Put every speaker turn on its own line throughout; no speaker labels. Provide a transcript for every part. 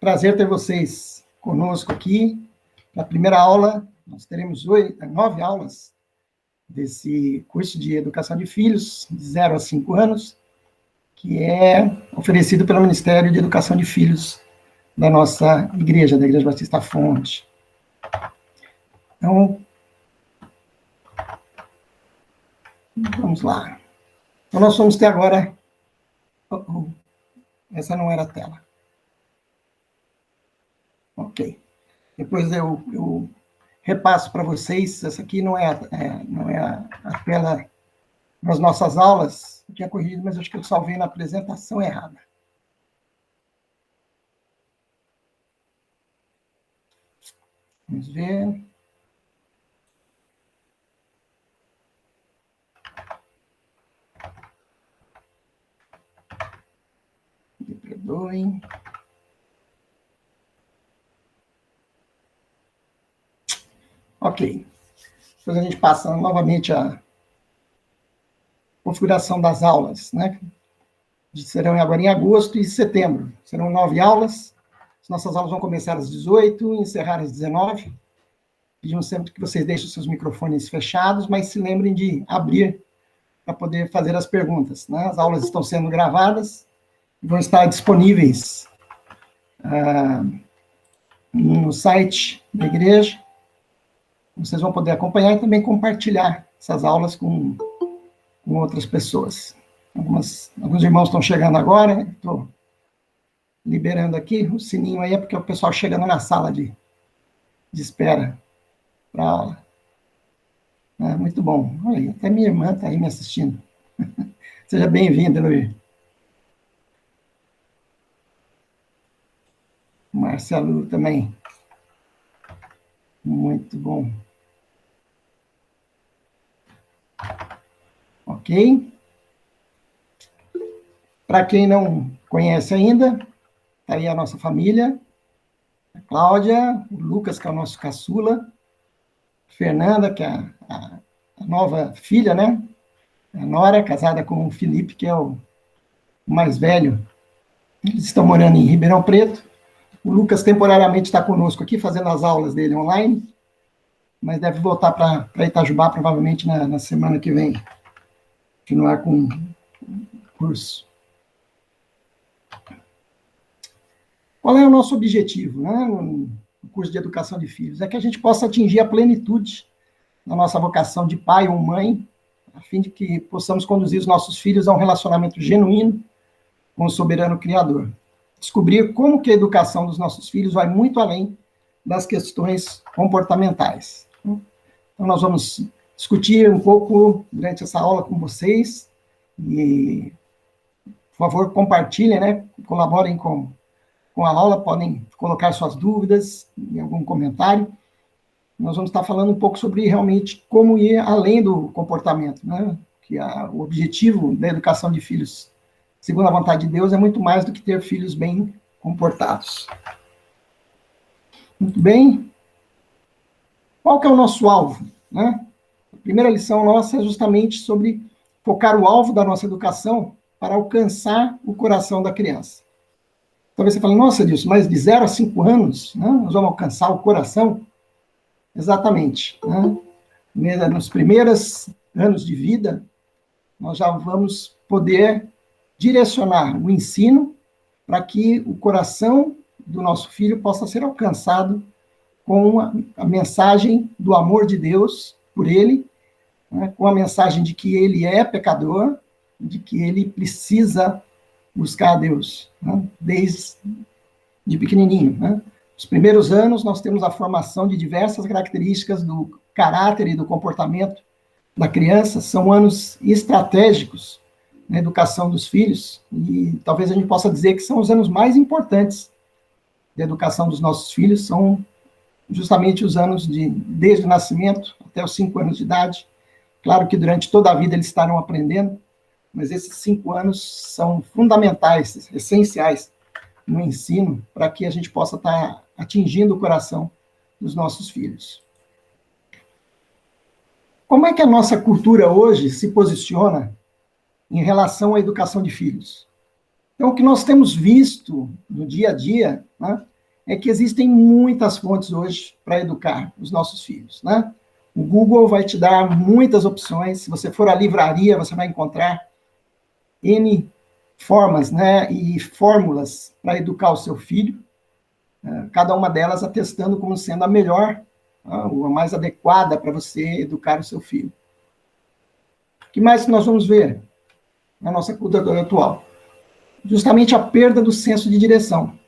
prazer ter vocês conosco aqui. Na primeira aula, nós teremos 9 aulas desse curso de Educação de Filhos, de 0 a 5 anos, que é oferecido pelo Ministério de Educação de Filhos da nossa igreja, da Igreja Batista Fonte. Então, vamos lá. Então, nós vamos ter agora... Essa não era a tela. Ok. Depois eu repasso para vocês. Essa aqui não é a tela das nossas aulas. Eu tinha corrigido, mas acho que eu salvei na apresentação errada. Vamos ver. Me perdoem. Ok. Depois a gente passa novamente a configuração das aulas, né? Serão agora em agosto e setembro. Serão 9 aulas. As nossas aulas vão começar às 18 e encerrar às 19. Pedimos sempre que vocês deixem os seus microfones fechados, mas se lembrem de abrir para poder fazer as perguntas, né? As aulas estão sendo gravadas e vão estar disponíveis no site da igreja. Vocês vão poder acompanhar e também compartilhar essas aulas com outras pessoas. Alguns irmãos estão chegando agora, estou liberando aqui o sininho aí, é porque o pessoal chegando na sala de espera para a aula. Muito bom. Olha, até minha irmã está aí me assistindo. Seja bem-vinda, Luir. Marcelo também. Muito bom. Ok? Para quem não conhece ainda, está aí a nossa família, a Cláudia, o Lucas, que é o nosso caçula, a Fernanda, que é a nova filha, né? A Nora, casada com o Felipe, que é o mais velho. Eles estão morando em Ribeirão Preto. O Lucas temporariamente está conosco aqui, fazendo as aulas dele online, mas deve voltar para Itajubá, provavelmente na semana que vem. Continuar com o curso. Qual é o nosso objetivo, né, no curso de Educação de Filhos? É que a gente possa atingir a plenitude da nossa vocação de pai ou mãe, a fim de que possamos conduzir os nossos filhos a um relacionamento genuíno com o soberano Criador. Descobrir como que a educação dos nossos filhos vai muito além das questões comportamentais. Então, nós vamos discutir um pouco durante essa aula com vocês e, por favor, compartilhem, né? Colaborem com a aula, podem colocar suas dúvidas em algum comentário. Nós vamos estar falando um pouco sobre realmente como ir além do comportamento, né? Que o objetivo da educação de filhos, segundo a vontade de Deus, é muito mais do que ter filhos bem comportados. Muito bem. Qual que é o nosso alvo, né? A primeira lição nossa é justamente sobre focar o alvo da nossa educação para alcançar o coração da criança. Talvez você fale, nossa, Dilson, mas de 0 a 5 anos, né, nós vamos alcançar o coração? Exatamente. Né? Nos primeiros anos de vida, nós já vamos poder direcionar o ensino para que o coração do nosso filho possa ser alcançado com a mensagem do amor de Deus por ele, né, com a mensagem de que ele é pecador, de que ele precisa buscar a Deus, né, desde de pequenininho. Né? Nos primeiros anos, nós temos a formação de diversas características do caráter e do comportamento da criança, são anos estratégicos na educação dos filhos, e talvez a gente possa dizer que são os anos mais importantes da educação dos nossos filhos, são justamente os anos desde o nascimento até os 5 anos de idade. Claro que durante toda a vida eles estarão aprendendo, mas esses 5 anos são fundamentais, essenciais no ensino, para que a gente possa estar atingindo o coração dos nossos filhos. Como é que a nossa cultura hoje se posiciona em relação à educação de filhos? Então, o que nós temos visto no dia a dia, né, é que existem muitas fontes hoje para educar os nossos filhos, né? O Google vai te dar muitas opções. Se você for à livraria, você vai encontrar N formas, né, e fórmulas para educar o seu filho, cada uma delas atestando como sendo a melhor, a mais adequada para você educar o seu filho. O que mais que nós vamos ver na nossa cultura atual? Justamente a perda do senso de direção.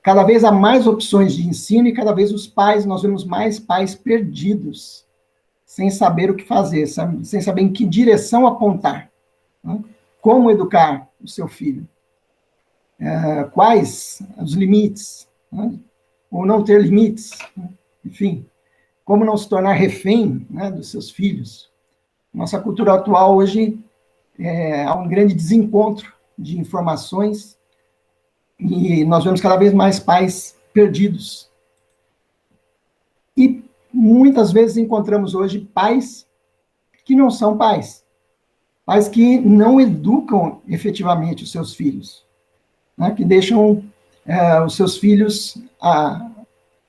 Cada vez há mais opções de ensino e cada vez nós vemos mais pais perdidos, sem saber o que fazer, sem saber em que direção apontar, né? Como educar o seu filho, quais os limites, né? Ou não ter limites, né? Enfim, como não se tornar refém, né, dos seus filhos. Nossa cultura atual hoje há um grande desencontro de informações e nós vemos cada vez mais pais perdidos. E muitas vezes encontramos hoje pais que não são pais, pais que não educam efetivamente os seus filhos, né? Que deixam os seus filhos,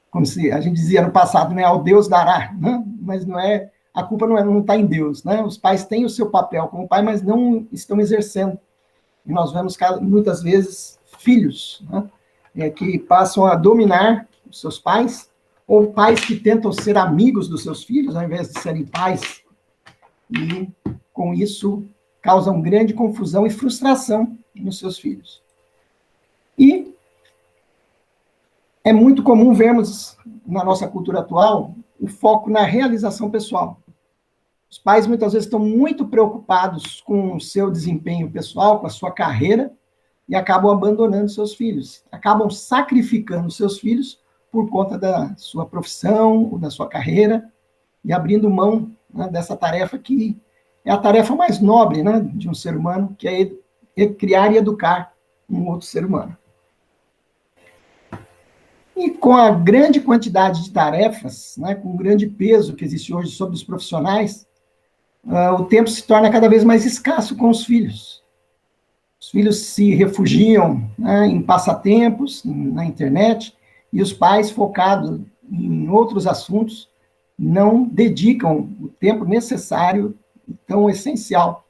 como se a gente dizia no passado, né, ao Deus dará, né? Mas não é, a culpa não está em Deus, né? Os pais têm o seu papel como pai, mas não estão exercendo. E nós vemos muitas vezes filhos, né, que passam a dominar os seus pais, ou pais que tentam ser amigos dos seus filhos, ao invés de serem pais, e com isso causam grande confusão e frustração nos seus filhos. E é muito comum vermos na nossa cultura atual o foco na realização pessoal. Os pais muitas vezes estão muito preocupados com o seu desempenho pessoal, com a sua carreira, e acabam abandonando seus filhos, acabam sacrificando seus filhos por conta da sua profissão, ou da sua carreira, e abrindo mão, né, dessa tarefa que é a tarefa mais nobre, né, de um ser humano, que é criar e educar um outro ser humano. E com a grande quantidade de tarefas, né, com o grande peso que existe hoje sobre os profissionais, o tempo se torna cada vez mais escasso com os filhos. Os filhos se refugiam, né, em passatempos, na internet, e os pais, focados em outros assuntos, não dedicam o tempo necessário, tão essencial,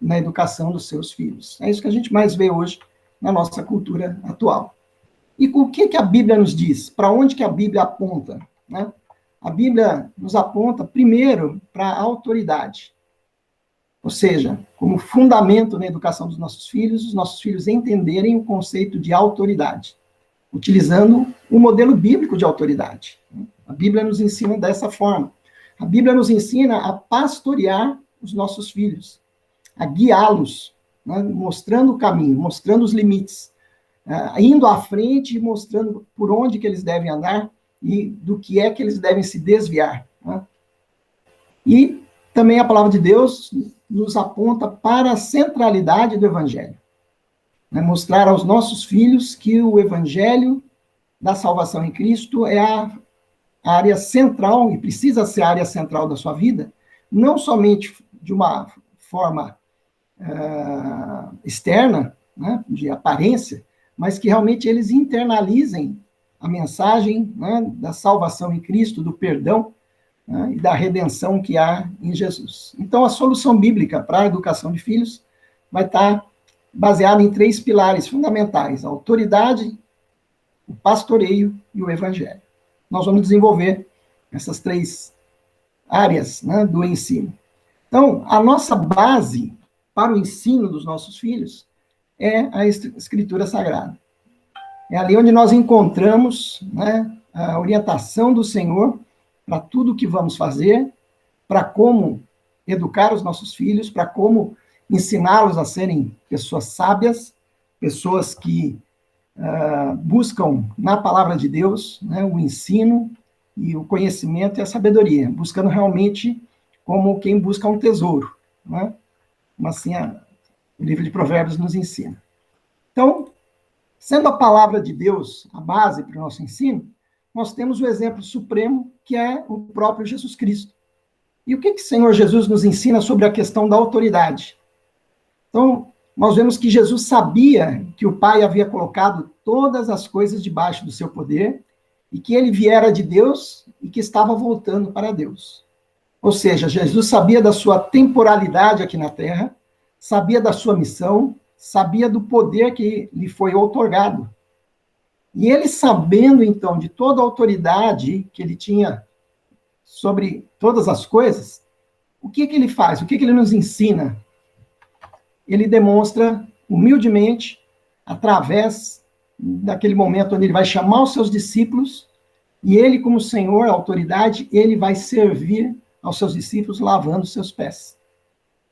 na educação dos seus filhos. É isso que a gente mais vê hoje na nossa cultura atual. E o que a Bíblia nos diz? Para onde que a Bíblia aponta, né? A Bíblia nos aponta, primeiro, para a autoridade. Ou seja, como fundamento na educação dos nossos filhos, os nossos filhos entenderem o conceito de autoridade, utilizando o modelo bíblico de autoridade. A Bíblia nos ensina dessa forma. A Bíblia nos ensina a pastorear os nossos filhos, a guiá-los, né, mostrando o caminho, mostrando os limites, indo à frente e mostrando por onde que eles devem andar e do que é que eles devem se desviar, né? E também a palavra de Deus nos aponta para a centralidade do Evangelho, né? Mostrar aos nossos filhos que o Evangelho da salvação em Cristo é a área central, e precisa ser a área central da sua vida, não somente de uma forma externa, né, de aparência, mas que realmente eles internalizem a mensagem, né, da salvação em Cristo, do perdão, né, e da redenção que há em Jesus. Então, a solução bíblica para a educação de filhos vai estar baseada em 3 pilares fundamentais: a autoridade, o pastoreio e o evangelho. Nós vamos desenvolver essas 3 áreas, né, do ensino. Então, a nossa base para o ensino dos nossos filhos é a Escritura Sagrada. É ali onde nós encontramos, né, a orientação do Senhor para tudo o que vamos fazer, para como educar os nossos filhos, para como ensiná-los a serem pessoas sábias, pessoas que buscam na palavra de Deus, né, o ensino e o conhecimento e a sabedoria, buscando realmente como quem busca um tesouro, né? Como assim o livro de Provérbios nos ensina. Então, sendo a palavra de Deus a base para o nosso ensino, nós temos o exemplo supremo, que é o próprio Jesus Cristo. E o que o Senhor Jesus nos ensina sobre a questão da autoridade? Então, nós vemos que Jesus sabia que o Pai havia colocado todas as coisas debaixo do seu poder e que ele viera de Deus e que estava voltando para Deus. Ou seja, Jesus sabia da sua temporalidade aqui na Terra, sabia da sua missão, sabia do poder que lhe foi outorgado. E ele, sabendo, então, de toda a autoridade que ele tinha sobre todas as coisas, o que ele faz? O que ele nos ensina? Ele demonstra humildemente, através daquele momento onde ele vai chamar os seus discípulos, e ele, como Senhor, autoridade, ele vai servir aos seus discípulos lavando os seus pés.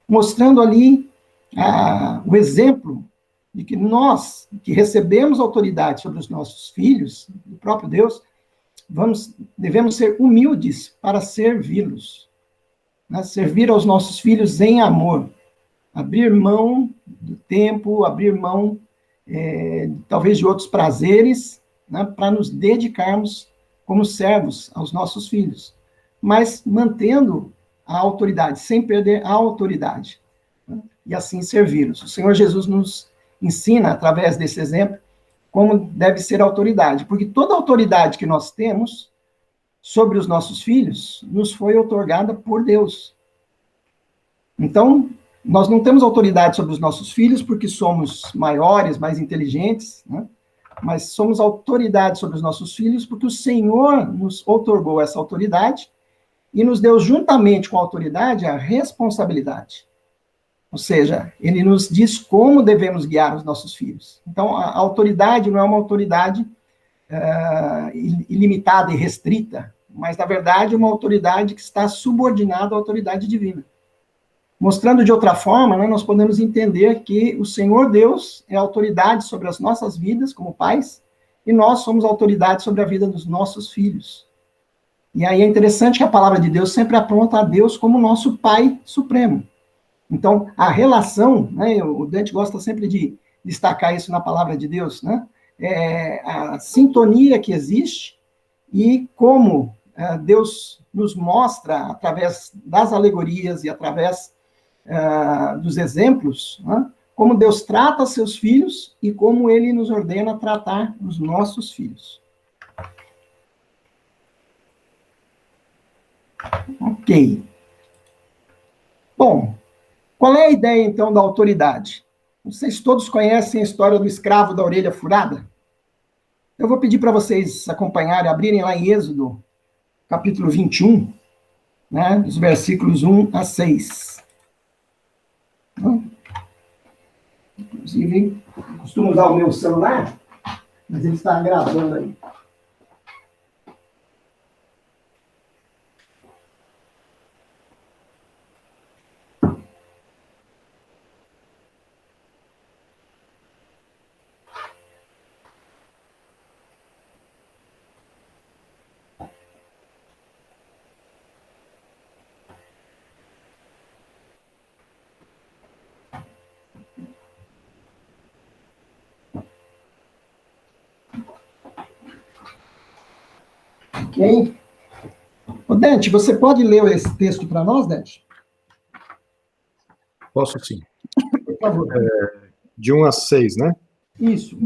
Mostrando ali o exemplo de que nós, que recebemos autoridade sobre os nossos filhos, do próprio Deus, devemos ser humildes para servi-los. Né? Servir aos nossos filhos em amor. Abrir mão do tempo, abrir mão, talvez, de outros prazeres, né? Para nos dedicarmos como servos aos nossos filhos. Mas mantendo a autoridade, sem perder a autoridade. Né? E assim servi-los. O Senhor Jesus nos ensina, através desse exemplo, como deve ser a autoridade. Porque toda a autoridade que nós temos sobre os nossos filhos nos foi outorgada por Deus. Então, nós não temos autoridade sobre os nossos filhos porque somos maiores, mais inteligentes, né? Mas somos autoridade sobre os nossos filhos porque o Senhor nos outorgou essa autoridade e nos deu, juntamente com a autoridade, a responsabilidade. Ou seja, ele nos diz como devemos guiar os nossos filhos. Então, a autoridade não é uma autoridade ilimitada e restrita, mas, na verdade, uma autoridade que está subordinada à autoridade divina. Mostrando de outra forma, né, nós podemos entender que o Senhor Deus é autoridade sobre as nossas vidas como pais, e nós somos autoridade sobre a vida dos nossos filhos. E aí é interessante que a palavra de Deus sempre aponta a Deus como nosso Pai Supremo. Então, a relação, né, o Dante gosta sempre de destacar isso na palavra de Deus, né, a sintonia que existe e como Deus nos mostra, através das alegorias e através dos exemplos, né, como Deus trata seus filhos e como ele nos ordena tratar os nossos filhos. Ok. Bom, qual é a ideia, então, da autoridade? Vocês todos conhecem a história do escravo da orelha furada? Eu vou pedir para vocês acompanharem, abrirem lá em Êxodo, capítulo 21, né, os versículos 1 a 6. Inclusive, costumo usar o meu celular, mas ele está gravando aí. Ok? Ô, Dante, você pode ler esse texto para nós, Dante?
Posso sim.
Por favor.
De 1 a 6, né?
Isso.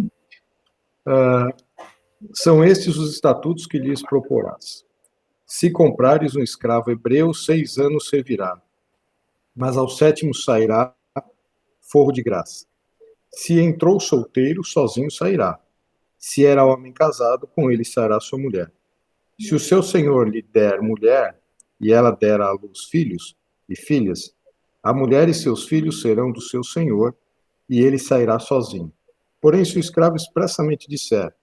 São estes os estatutos que lhes proporás. Se comprares um escravo hebreu, 6 anos servirá, mas ao 7º sairá forro de graça. Se entrou solteiro, sozinho sairá. Se era homem casado, com ele sairá sua mulher. Se o seu senhor lhe der mulher, e ela der à luz filhos e filhas, a mulher e seus filhos serão do seu senhor, e ele sairá sozinho. Porém, se o escravo expressamente disser: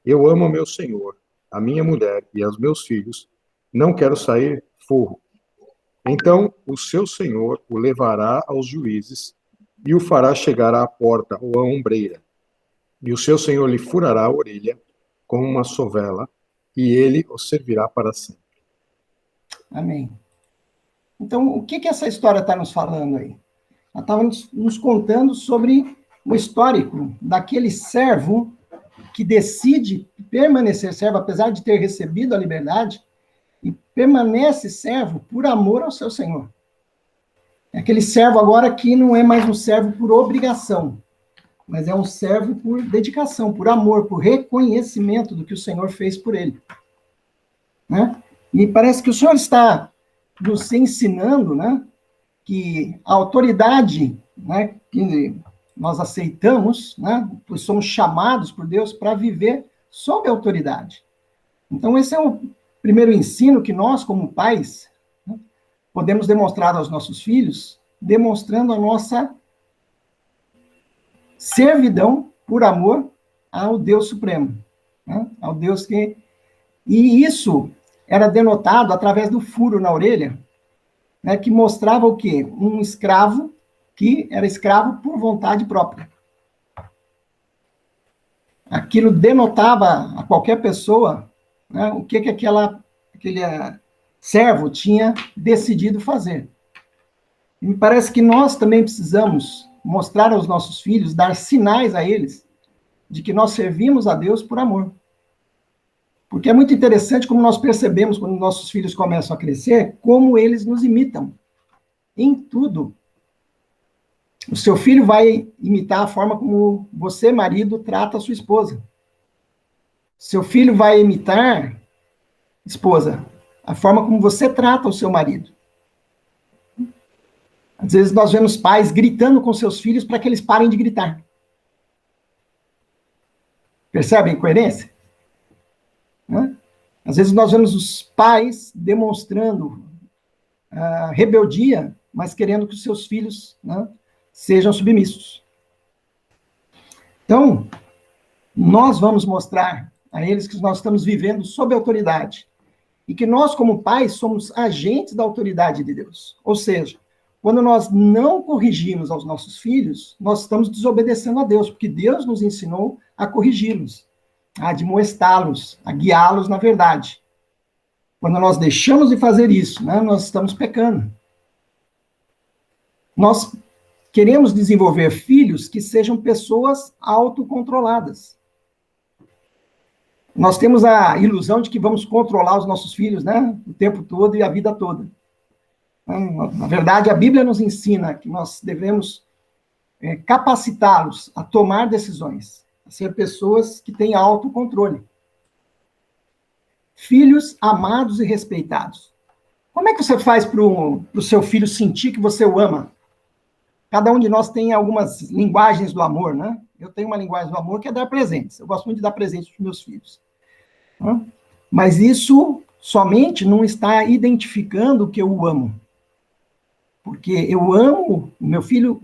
eu amo meu senhor, a minha mulher e aos meus filhos, não quero sair forro. Então o seu senhor o levará aos juízes e o fará chegar à porta ou à ombreira. E o seu senhor lhe furará a orelha com uma sovela, e ele o servirá para sempre.
Amém. Então, o que essa história está nos falando aí? Ela estava nos contando sobre o histórico daquele servo que decide permanecer servo, apesar de ter recebido a liberdade, e permanece servo por amor ao seu Senhor. É aquele servo agora que não é mais um servo por obrigação, mas é um servo por dedicação, por amor, por reconhecimento do que o Senhor fez por ele. Né? E parece que o Senhor está nos ensinando, né, que a autoridade, né, que nós aceitamos, né, pois somos chamados por Deus para viver sob a autoridade. Então, esse é o primeiro ensino que nós, como pais, né, podemos demonstrar aos nossos filhos, demonstrando a nossa servidão por amor ao Deus Supremo, né, ao Deus que... E isso era denotado através do furo na orelha, né, que mostrava o quê? Um escravo que era escravo por vontade própria. Aquilo denotava a qualquer pessoa, né, o que aquele servo tinha decidido fazer. E me parece que nós também precisamos mostrar aos nossos filhos, dar sinais a eles, de que nós servimos a Deus por amor. Porque é muito interessante como nós percebemos, quando nossos filhos começam a crescer, como eles nos imitam. Em tudo. O seu filho vai imitar a forma como você, marido, trata a sua esposa. Seu filho vai imitar, esposa, a forma como você trata o seu marido. Às vezes nós vemos pais gritando com seus filhos para que eles parem de gritar. Percebem a incoerência? Né? Às vezes nós vemos os pais demonstrando rebeldia, mas querendo que os seus filhos, né, sejam submissos. Então, nós vamos mostrar a eles que nós estamos vivendo sob autoridade e que nós, como pais, somos agentes da autoridade de Deus. Ou seja, quando nós não corrigimos aos nossos filhos, nós estamos desobedecendo a Deus, porque Deus nos ensinou a corrigi-los, a admoestá-los, a guiá-los na verdade. Quando nós deixamos de fazer isso, né, nós estamos pecando. Nós queremos desenvolver filhos que sejam pessoas autocontroladas. Nós temos a ilusão de que vamos controlar os nossos filhos, né, o tempo todo e a vida toda. Na verdade, a Bíblia nos ensina que nós devemos capacitá-los a tomar decisões, a ser pessoas que têm autocontrole. Filhos amados e respeitados. Como é que você faz para o seu filho sentir que você o ama? Cada um de nós tem algumas linguagens do amor, né? Eu tenho uma linguagem do amor que é dar presentes. Eu gosto muito de dar presentes para os meus filhos. Né? Mas isso somente não está identificando que eu o amo. Porque eu amo, o meu filho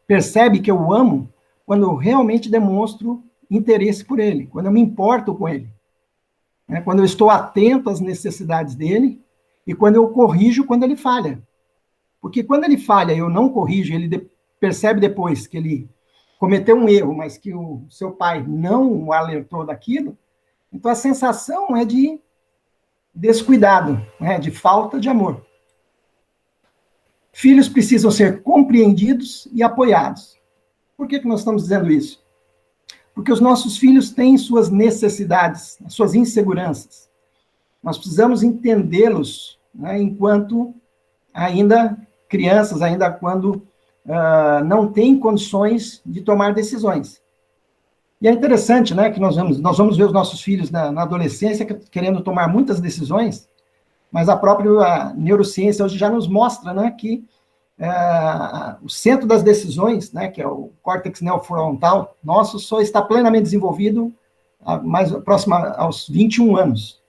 percebe que eu o amo quando eu realmente demonstro interesse por ele, quando eu me importo com ele. Né? Quando eu estou atento às necessidades dele e quando eu corrijo quando ele falha. Porque quando ele falha e eu não corrijo, ele percebe depois que ele cometeu um erro, mas que o seu pai não o alertou daquilo, então a sensação é de descuidado, né? De falta de amor. Filhos precisam ser compreendidos e apoiados. Por que nós estamos dizendo isso? Porque os nossos filhos têm suas necessidades, suas inseguranças. Nós precisamos entendê-los, né, enquanto ainda crianças, ainda quando não têm condições de tomar decisões. E é interessante, né, que nós vamos ver os nossos filhos na adolescência querendo tomar muitas decisões, mas a própria neurociência hoje já nos mostra, né, que o centro das decisões, né, que é o córtex neofrontal nosso, só está plenamente desenvolvido mais próximo aos 21 anos.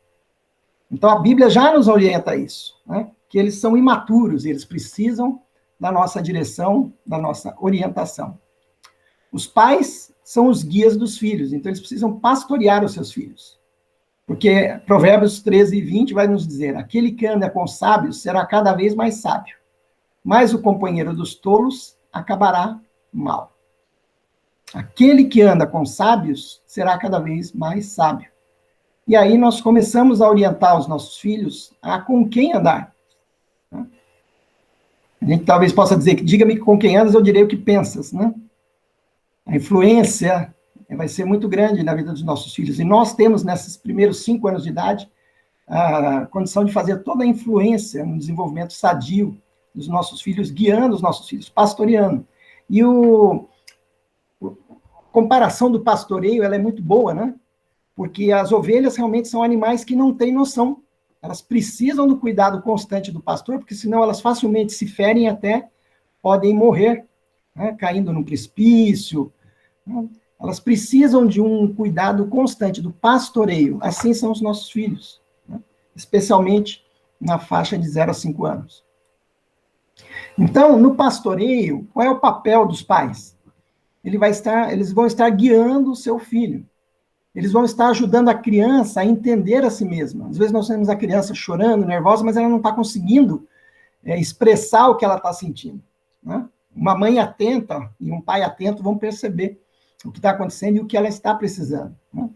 Então, a Bíblia já nos orienta a isso, né, que eles são imaturos, e eles precisam da nossa direção, da nossa orientação. Os pais são os guias dos filhos, então eles precisam pastorear os seus filhos. Porque Provérbios 13 e 20 vai nos dizer: aquele que anda com sábios será cada vez mais sábio, mas o companheiro dos tolos acabará mal. Aquele que anda com sábios será cada vez mais sábio. E aí nós começamos a orientar os nossos filhos a com quem andar. A gente talvez possa dizer que diga-me com quem andas, eu direi o que pensas, né? A influência vai ser muito grande na vida dos nossos filhos. E nós temos, nesses primeiros 5 anos de idade, a condição de fazer toda a influência no desenvolvimento sadio dos nossos filhos, guiando os nossos filhos, pastoreando. E a comparação do pastoreio, ela é muito boa, né? Porque as ovelhas realmente são animais que não têm noção. Elas precisam do cuidado constante do pastor, porque senão elas facilmente se ferem e até podem morrer, né? Caindo num precipício, né? Elas precisam de um cuidado constante do pastoreio. Assim são os nossos filhos, né? Especialmente na faixa de 0 a 5 anos. Então, no pastoreio, qual é o papel dos pais? Eles vão estar guiando o seu filho. Eles vão estar ajudando a criança a entender a si mesma. Às vezes nós temos a criança chorando, nervosa, mas ela não está conseguindo expressar o que ela está sentindo, né? Uma mãe atenta e um pai atento vão perceber o que está acontecendo e o que ela está precisando, né?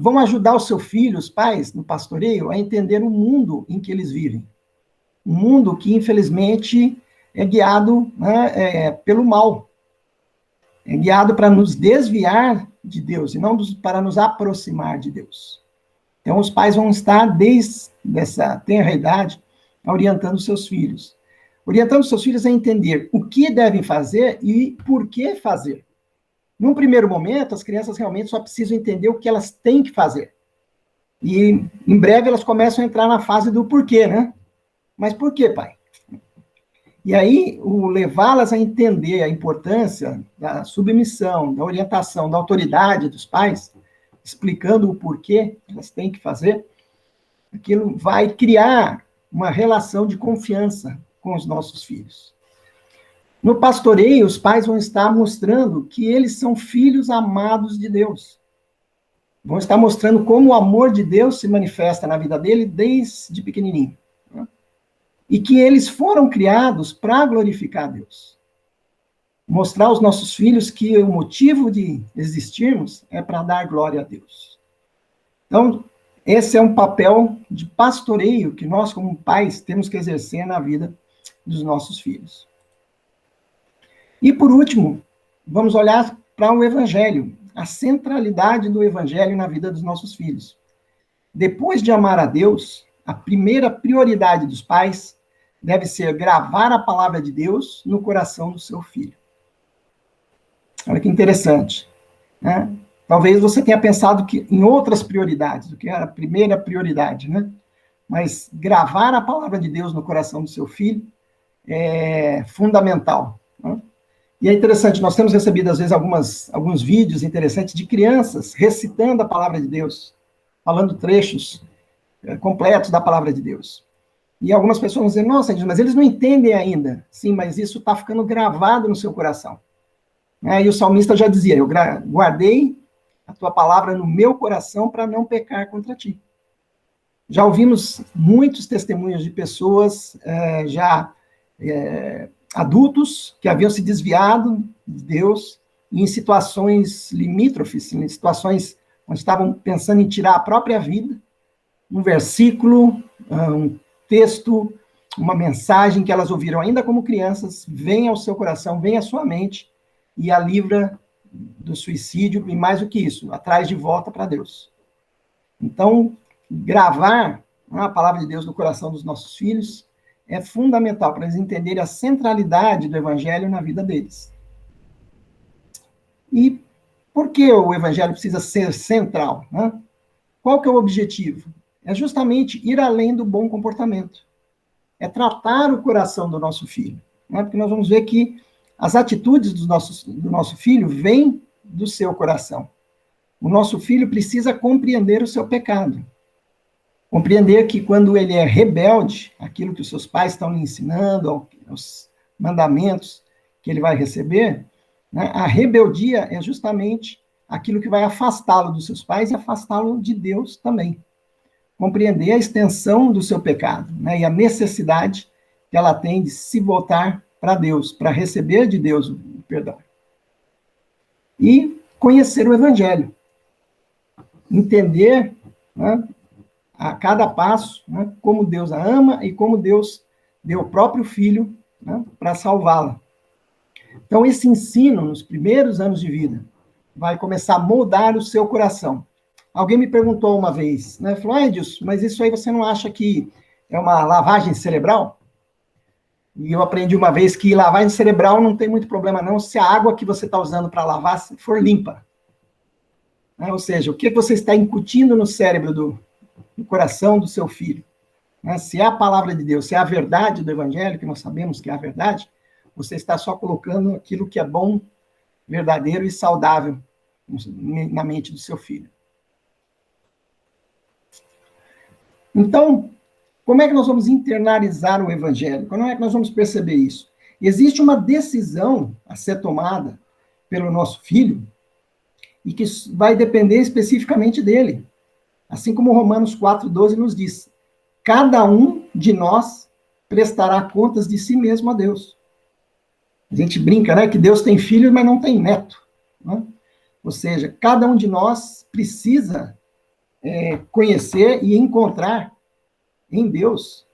Vão ajudar o seu filho, os pais, no pastoreio, a entender o mundo em que eles vivem. Um mundo que, infelizmente, é guiado, né, pelo mal. É guiado para nos desviar de Deus e não para nos aproximar de Deus. Então, os pais vão estar, desde essa tenra idade, orientando seus filhos. Orientando seus filhos a entender o que devem fazer e por que fazer. Num primeiro momento, as crianças realmente só precisam entender o que elas têm que fazer. E, em breve, elas começam a entrar na fase do porquê, né? Mas por quê, pai? E aí, o levá-las a entender a importância da submissão, da orientação, da autoridade dos pais, explicando o porquê elas têm que fazer, aquilo vai criar uma relação de confiança com os nossos filhos. No pastoreio, os pais vão estar mostrando que eles são filhos amados de Deus. Vão estar mostrando como o amor de Deus se manifesta na vida dele desde pequenininho. E que eles foram criados para glorificar a Deus. Mostrar aos nossos filhos que o motivo de existirmos é para dar glória a Deus. Então, esse é um papel de pastoreio que nós, como pais, temos que exercer na vida dos nossos filhos. E, por último, vamos olhar para o Evangelho, a centralidade do Evangelho na vida dos nossos filhos. Depois de amar a Deus, a primeira prioridade dos pais deve ser gravar a palavra de Deus no coração do seu filho. Olha que interessante, né? Talvez você tenha pensado em outras prioridades, do que era a primeira prioridade, né? Mas gravar a palavra de Deus no coração do seu filho é fundamental, né? E é interessante, nós temos recebido, às vezes, alguns vídeos interessantes de crianças recitando a palavra de Deus, falando trechos completos da palavra de Deus. E algumas pessoas vão dizer, nossa, mas eles não entendem ainda. Sim, mas isso está ficando gravado no seu coração. E o salmista já dizia, eu guardei a tua palavra no meu coração para não pecar contra ti. Já ouvimos muitos testemunhos de pessoas adultos que haviam se desviado de Deus em situações limítrofes, em situações onde estavam pensando em tirar a própria vida. Um versículo, um texto, uma mensagem que elas ouviram ainda como crianças, vem ao seu coração, vem à sua mente e a livra do suicídio e mais do que isso, atrás de volta para Deus. Então, gravar a palavra de Deus no coração dos nossos filhos é fundamental para eles entenderem a centralidade do Evangelho na vida deles. E por que o Evangelho precisa ser central, né? Qual que é o objetivo? É justamente ir além do bom comportamento. É tratar o coração do nosso filho, né? Porque nós vamos ver que as atitudes do nosso filho vêm do seu coração. O nosso filho precisa compreender o seu pecado. Compreender que quando ele é rebelde, aquilo que os seus pais estão lhe ensinando, os mandamentos que ele vai receber, né, a rebeldia é justamente aquilo que vai afastá-lo dos seus pais e afastá-lo de Deus também. Compreender a extensão do seu pecado, né, e a necessidade que ela tem de se voltar para Deus, para receber de Deus o perdão. E conhecer o Evangelho. Entender, né, a cada passo, né, como Deus a ama e como Deus deu o próprio Filho, né, para salvá-la. Então, esse ensino, nos primeiros anos de vida, vai começar a moldar o seu coração. Alguém me perguntou uma vez, né, falou, Edilson, mas isso aí você não acha que é uma lavagem cerebral? E eu aprendi uma vez que lavagem cerebral não tem muito problema não, se a água que você está usando para lavar for limpa. Ou seja, o que você está incutindo no cérebro no coração do seu filho. Se é a palavra de Deus, se é a verdade do Evangelho, que nós sabemos que é a verdade, você está só colocando aquilo que é bom, verdadeiro e saudável na mente do seu filho. Então, como é que nós vamos internalizar o Evangelho? Como é que nós vamos perceber isso? Existe uma decisão a ser tomada pelo nosso filho e que vai depender especificamente dele. Assim como Romanos 4,12 nos diz, cada um de nós prestará contas de si mesmo a Deus. A gente brinca, né, que Deus tem filho, mas não tem neto. Né? Ou seja, cada um de nós precisa conhecer e encontrar em Deus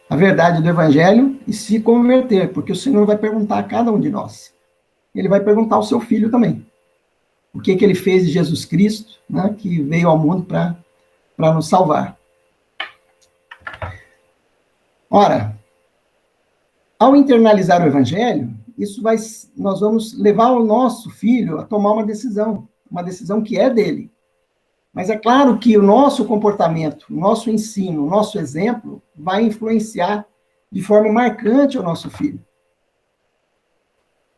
a verdade do Evangelho e se converter, porque o Senhor vai perguntar a cada um de nós. Ele vai perguntar ao seu filho também. O que ele fez de Jesus Cristo, né, que veio ao mundo para nos salvar. Ora, ao internalizar o Evangelho, nós vamos levar o nosso filho a tomar uma decisão que é dele. Mas é claro que o nosso comportamento, o nosso ensino, o nosso exemplo vai influenciar de forma marcante o nosso filho.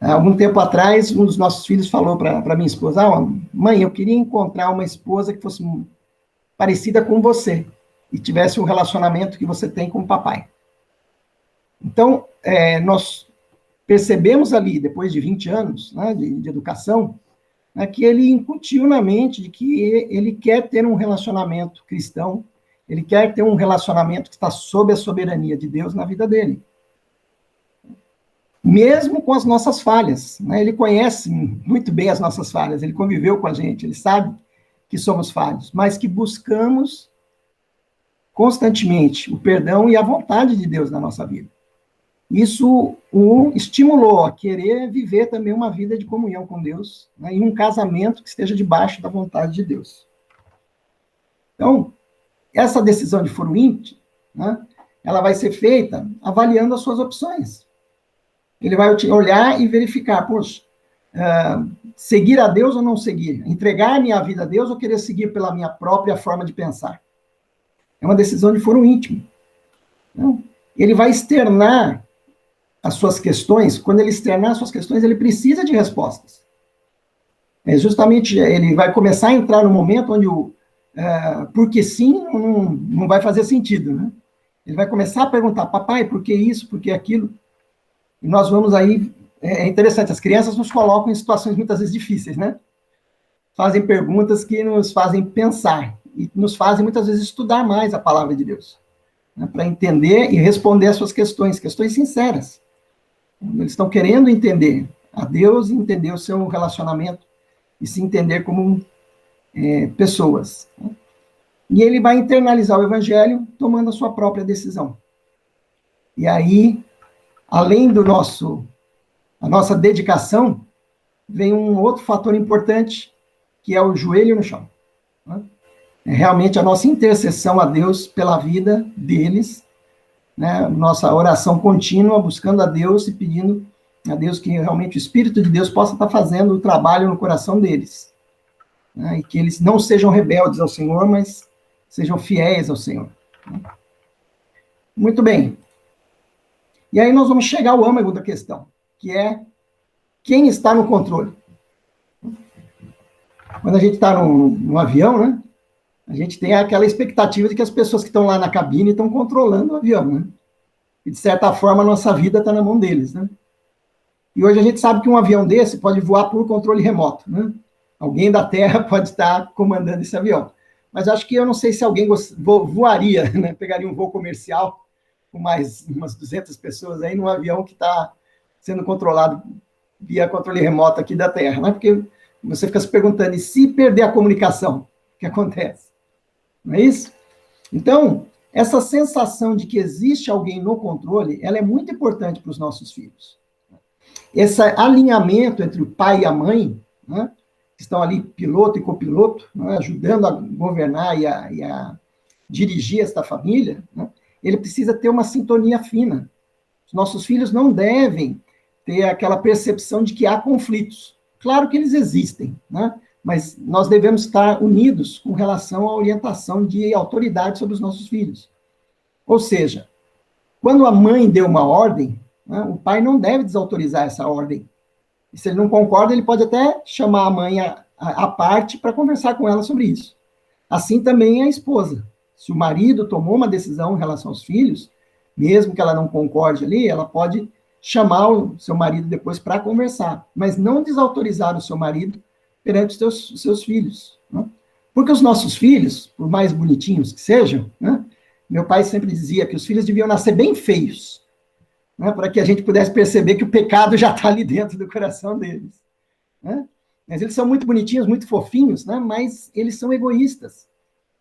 Há algum tempo atrás, um dos nossos filhos falou para minha esposa, mãe, eu queria encontrar uma esposa que fosse parecida com você e tivesse o relacionamento que você tem com o papai. Então, nós percebemos ali, depois de 20 anos, né, de educação, que ele incutiu na mente de que ele quer ter um relacionamento cristão, ele quer ter um relacionamento que está sob a soberania de Deus na vida dele. Mesmo com as nossas falhas. Né? Ele conhece muito bem as nossas falhas, ele conviveu com a gente, ele sabe que somos falhos, mas que buscamos constantemente o perdão e a vontade de Deus na nossa vida. Isso o estimulou a querer viver também uma vida de comunhão com Deus, né, e um casamento que esteja debaixo da vontade de Deus. Então, essa decisão de foro íntimo, né, ela vai ser feita avaliando as suas opções. Ele vai olhar e verificar, poxa, seguir a Deus ou não seguir? Entregar minha vida a Deus ou querer seguir pela minha própria forma de pensar? É uma decisão de foro íntimo. Então, ele vai externar as suas questões, quando ele externar as suas questões, ele precisa de respostas. Justamente, ele vai começar a entrar no momento onde porque sim não vai fazer sentido, né? Ele vai começar a perguntar, papai, por que isso, por que aquilo? E nós vamos aí, é interessante, as crianças nos colocam em situações muitas vezes difíceis, né? Fazem perguntas que nos fazem pensar, e nos fazem muitas vezes estudar mais a palavra de Deus, né? Para entender e responder as suas questões sinceras. Eles estão querendo entender a Deus e entender o seu relacionamento e se entender como pessoas. Né? E ele vai internalizar o Evangelho tomando a sua própria decisão. E aí, além a nossa dedicação, vem um outro fator importante, que é o joelho no chão. Né? É realmente a nossa intercessão a Deus pela vida deles, né, nossa oração contínua, buscando a Deus e pedindo a Deus que realmente o Espírito de Deus possa estar fazendo o trabalho no coração deles. Né, e que eles não sejam rebeldes ao Senhor, mas sejam fiéis ao Senhor. Né. Muito bem. E aí nós vamos chegar ao âmago da questão, que é quem está no controle. Quando a gente está no avião, né? A gente tem aquela expectativa de que as pessoas que estão lá na cabine estão controlando o avião, né? E, de certa forma, a nossa vida está na mão deles, né? E hoje a gente sabe que um avião desse pode voar por controle remoto, né? Alguém da Terra pode estar comandando esse avião. Mas acho que eu não sei se alguém voaria, né? Pegaria um voo comercial com mais umas 200 pessoas aí num avião que está sendo controlado via controle remoto aqui da Terra, né? Porque você fica se perguntando, e se perder a comunicação, o que acontece? Não é isso? Então, essa sensação de que existe alguém no controle, ela é muito importante para os nossos filhos. Esse alinhamento entre o pai e a mãe, né, que estão ali piloto e copiloto, né, ajudando a governar e a dirigir esta família, né, ele precisa ter uma sintonia fina. Os nossos filhos não devem ter aquela percepção de que há conflitos. Claro que eles existem, né? Mas nós devemos estar unidos com relação à orientação de autoridade sobre os nossos filhos. Ou seja, quando a mãe deu uma ordem, né, o pai não deve desautorizar essa ordem. E se ele não concorda, ele pode até chamar a mãe à parte para conversar com ela sobre isso. Assim também a esposa. Se o marido tomou uma decisão em relação aos filhos, mesmo que ela não concorde ali, ela pode chamar o seu marido depois para conversar, mas não desautorizar o seu marido perante os seus filhos. Né? Porque os nossos filhos, por mais bonitinhos que sejam, né, meu pai sempre dizia que os filhos deviam nascer bem feios, né, para que a gente pudesse perceber que o pecado já está ali dentro do coração deles. Né? Mas eles são muito bonitinhos, muito fofinhos, né, mas eles são egoístas.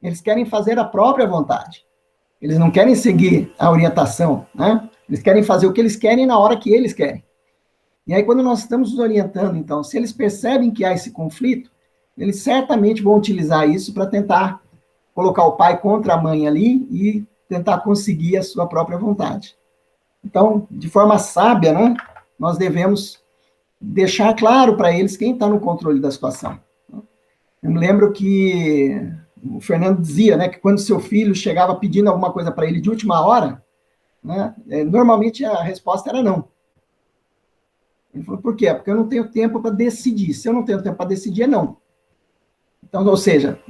Eles querem fazer a própria vontade. Eles não querem seguir a orientação, né? Eles querem fazer o que eles querem na hora que eles querem. E aí, quando nós estamos nos orientando, então, se eles percebem que há esse conflito, eles certamente vão utilizar isso para tentar colocar o pai contra a mãe ali e tentar conseguir a sua própria vontade. Então, de forma sábia, né, nós devemos deixar claro para eles quem está no controle da situação. Eu me lembro que o Fernando dizia, né, que quando seu filho chegava pedindo alguma coisa para ele de última hora, né, normalmente a resposta era não. Ele falou, por quê? Porque eu não tenho tempo para decidir. Se eu não tenho tempo para decidir, é não. Então, ou seja,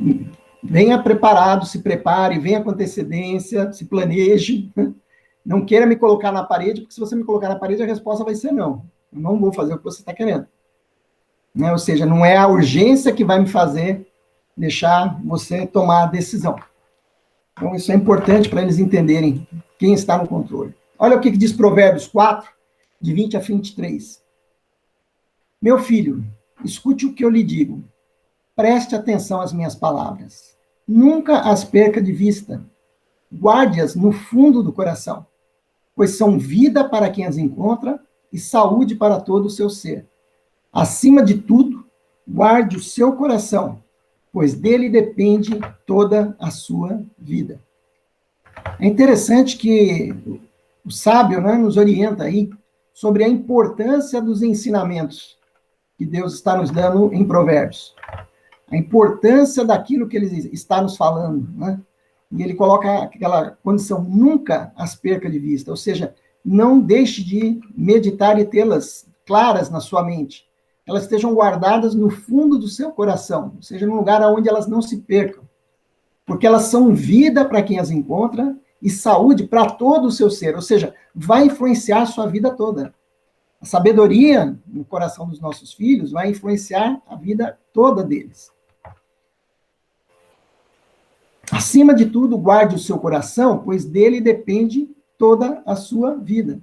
venha preparado, se prepare, venha com antecedência, se planeje. Não queira me colocar na parede, porque se você me colocar na parede, a resposta vai ser não. Eu não vou fazer o que você está querendo. Né? Ou seja, não é a urgência que vai me fazer deixar você tomar a decisão. Então, isso é importante para eles entenderem quem está no controle. Olha o que diz Provérbios 4, de 20 a 23. Meu filho, escute o que eu lhe digo. Preste atenção às minhas palavras. Nunca as perca de vista. Guarde-as no fundo do coração, pois são vida para quem as encontra e saúde para todo o seu ser. Acima de tudo, guarde o seu coração, pois dele depende toda a sua vida. É interessante que o sábio, né, nos orienta aí sobre a importância dos ensinamentos que Deus está nos dando em Provérbios. A importância daquilo que ele está nos falando, né? E ele coloca aquela condição, nunca as perca de vista, ou seja, não deixe de meditar e tê-las claras na sua mente. Elas estejam guardadas no fundo do seu coração, ou seja, num lugar onde elas não se percam. Porque elas são vida para quem as encontra e saúde para todo o seu ser, ou seja, vai influenciar a sua vida toda. A sabedoria no coração dos nossos filhos vai influenciar a vida toda deles. Acima de tudo, guarde o seu coração, pois dele depende toda a sua vida.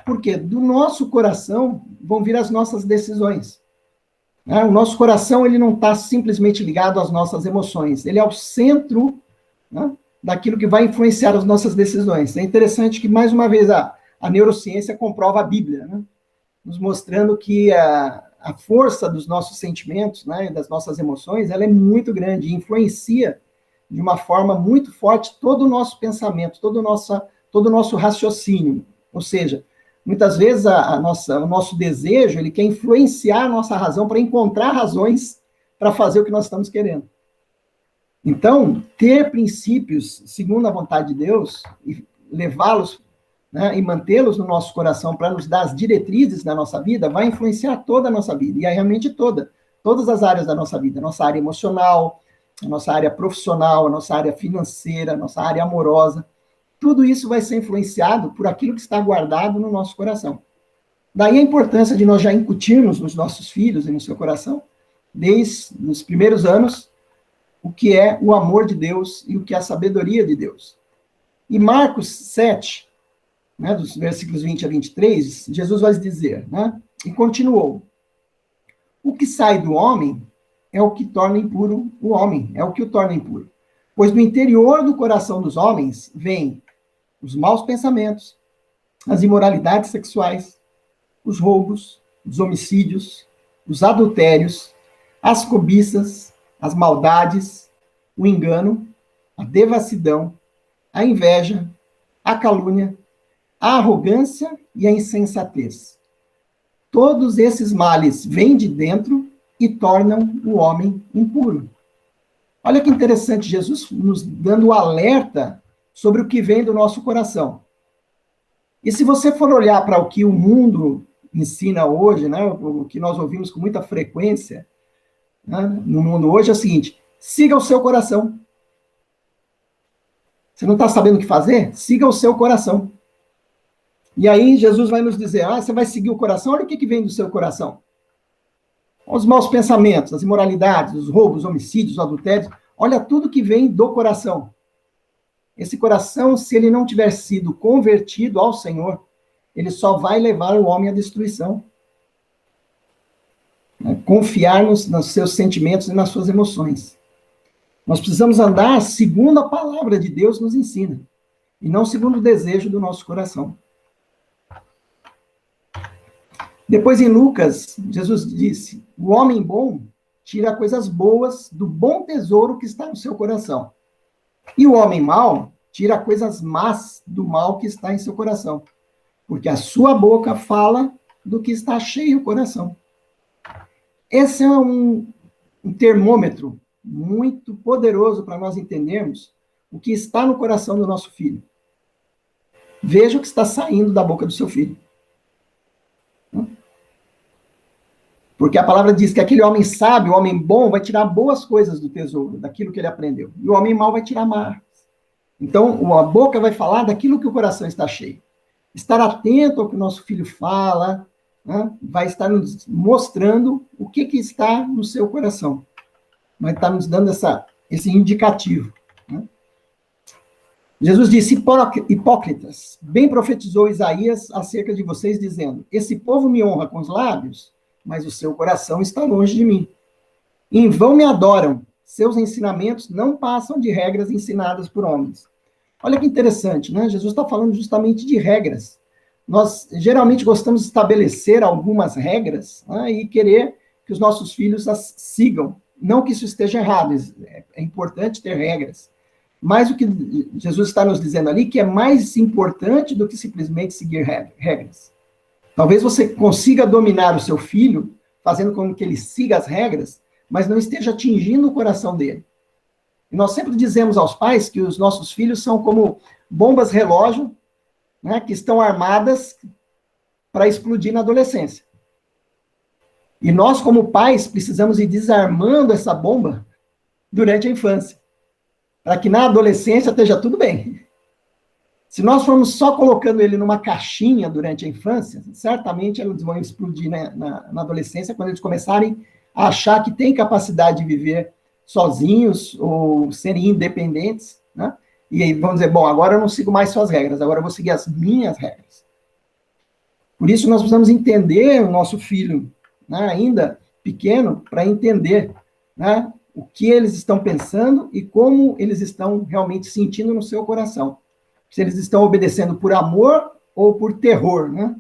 Porque do nosso coração vão vir as nossas decisões. O nosso coração ele não está simplesmente ligado às nossas emoções, ele é o centro, né, daquilo que vai influenciar as nossas decisões. É interessante que, mais uma vez, a neurociência comprova a Bíblia, né, nos mostrando que a força dos nossos sentimentos, né, das nossas emoções, ela é muito grande e influencia de uma forma muito forte todo o nosso pensamento, todo o nosso raciocínio. Ou seja, muitas vezes o nosso desejo, ele quer influenciar a nossa razão para encontrar razões para fazer o que nós estamos querendo. Então, ter princípios segundo a vontade de Deus e levá-los, né, e mantê-los no nosso coração para nos dar as diretrizes da nossa vida, vai influenciar toda a nossa vida, e é realmente todas as áreas da nossa vida, a nossa área emocional, a nossa área profissional, a nossa área financeira, a nossa área amorosa. Tudo isso vai ser influenciado por aquilo que está guardado no nosso coração. Daí a importância de nós já incutirmos nos nossos filhos e no seu coração, desde os primeiros anos, o que é o amor de Deus e o que é a sabedoria de Deus. E Marcos 7, né, dos versículos 20 a 23, Jesus vai dizer, né, e continuou, o que sai do homem é o que torna impuro o homem, é o que o torna impuro. Pois do interior do coração dos homens vêm os maus pensamentos, as imoralidades sexuais, os roubos, os homicídios, os adultérios, as cobiças, as maldades, o engano, a devassidão, a inveja, a calúnia. a arrogância e a insensatez. Todos esses males vêm de dentro e tornam o homem impuro. Olha que interessante, Jesus nos dando o alerta sobre o que vem do nosso coração. E se você for olhar para o que o mundo ensina hoje, né, o que nós ouvimos com muita frequência, né, no mundo hoje, é o seguinte: siga o seu coração. Você não está sabendo o que fazer? Siga o seu coração. E aí Jesus vai nos dizer, você vai seguir o coração, olha o que vem do seu coração. Os maus pensamentos, as imoralidades, os roubos, os homicídios, os adultérios, olha tudo que vem do coração. Esse coração, se ele não tiver sido convertido ao Senhor, ele só vai levar o homem à destruição. Confiar nos seus sentimentos e nas suas emoções. Nós precisamos andar segundo a palavra de Deus nos ensina, e não segundo o desejo do nosso coração. Depois, em Lucas, Jesus disse, o homem bom tira coisas boas do bom tesouro que está no seu coração. E o homem mau tira coisas más do mal que está em seu coração. Porque a sua boca fala do que está cheio o coração. Esse é um termômetro muito poderoso para nós entendermos o que está no coração do nosso filho. Veja o que está saindo da boca do seu filho. Porque a palavra diz que aquele homem sábio, o homem bom, vai tirar boas coisas do tesouro, daquilo que ele aprendeu. E o homem mau vai tirar más. Então, a boca vai falar daquilo que o coração está cheio. Estar atento ao que o nosso filho fala, né, vai estar nos mostrando o que está no seu coração. Vai estar nos dando esse indicativo. Né? Jesus disse, hipócritas, bem profetizou Isaías acerca de vocês, dizendo, esse povo me honra com os lábios, mas o seu coração está longe de mim. Em vão me adoram, seus ensinamentos não passam de regras ensinadas por homens. Olha que interessante, né? Jesus está falando justamente de regras. Nós geralmente gostamos de estabelecer algumas regras, né, e querer que os nossos filhos as sigam. Não que isso esteja errado, é importante ter regras. Mas o que Jesus está nos dizendo ali, que é mais importante do que simplesmente seguir regras. Talvez você consiga dominar o seu filho, fazendo com que ele siga as regras, mas não esteja atingindo o coração dele. E nós sempre dizemos aos pais que os nossos filhos são como bombas relógio, né, que estão armadas para explodir na adolescência. E nós, como pais, precisamos ir desarmando essa bomba durante a infância, para que na adolescência esteja tudo bem. Se nós formos só colocando ele numa caixinha durante a infância, certamente eles vão explodir, né, na adolescência, quando eles começarem a achar que têm capacidade de viver sozinhos ou serem independentes, né? E aí vão dizer, bom, agora eu não sigo mais suas regras, agora eu vou seguir as minhas regras. Por isso nós precisamos entender o nosso filho, né, ainda pequeno, para entender, né, o que eles estão pensando e como eles estão realmente sentindo no seu coração. Se eles estão obedecendo por amor ou por terror, né?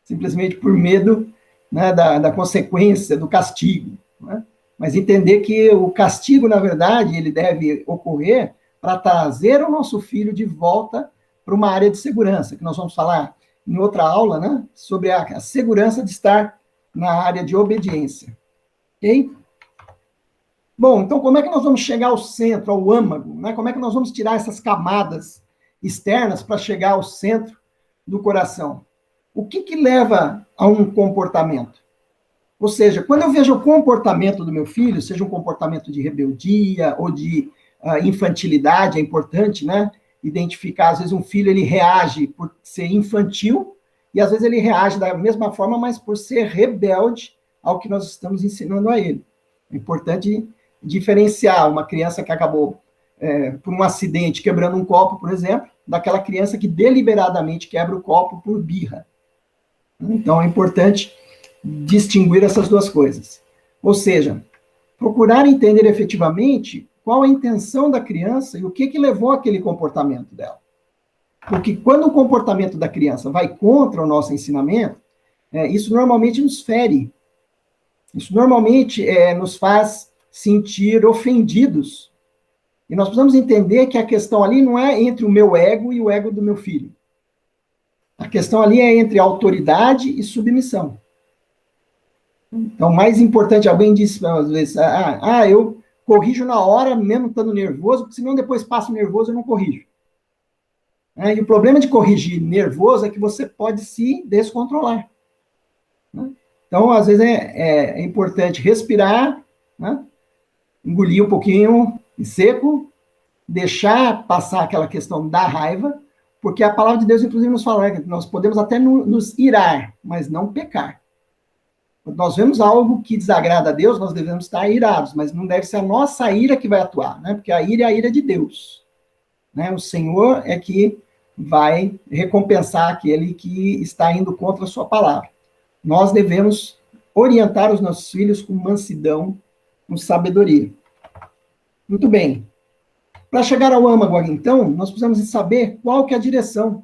Simplesmente por medo, né, da consequência, do castigo. Né? Mas entender que o castigo, na verdade, ele deve ocorrer para trazer o nosso filho de volta para uma área de segurança, que nós vamos falar em outra aula, né, sobre a segurança de estar na área de obediência. Ok? Bom, então como é que nós vamos chegar ao centro, ao âmago? Né? Como é que nós vamos tirar essas camadas externas para chegar ao centro do coração? O que leva a um comportamento? Ou seja, quando eu vejo o comportamento do meu filho, seja um comportamento de rebeldia ou de infantilidade, é importante, né? Identificar, às vezes um filho ele reage por ser infantil e às vezes ele reage da mesma forma, mas por ser rebelde ao que nós estamos ensinando a ele. É importante diferenciar uma criança que acabou por um acidente quebrando um copo, por exemplo, daquela criança que deliberadamente quebra o copo por birra. Então é importante distinguir essas duas coisas. Ou seja, procurar entender efetivamente qual a intenção da criança e o que levou aquele comportamento dela. Porque quando o comportamento da criança vai contra o nosso ensinamento, isso normalmente nos fere. Isso normalmente nos faz sentir ofendidos. E nós precisamos entender que a questão ali não é entre o meu ego e o ego do meu filho. A questão ali é entre autoridade e submissão. Então, mais importante, alguém disse às vezes, eu corrijo na hora, mesmo estando nervoso, porque senão depois passo nervoso e não corrijo. E o problema de corrigir nervoso é que você pode se descontrolar. Né? Então, às vezes, é importante respirar, né? Engolir um pouquinho em seco, deixar passar aquela questão da raiva, porque a palavra de Deus, inclusive, nos fala que nós podemos até nos irar, mas não pecar. Quando nós vemos algo que desagrada a Deus, nós devemos estar irados, mas não deve ser a nossa ira que vai atuar, né? Porque a ira é a ira de Deus. Né? O Senhor é que vai recompensar aquele que está indo contra a sua palavra. Nós devemos orientar os nossos filhos com mansidão, com sabedoria. Muito bem. Para chegar ao âmago, então, nós precisamos saber qual que é a direção.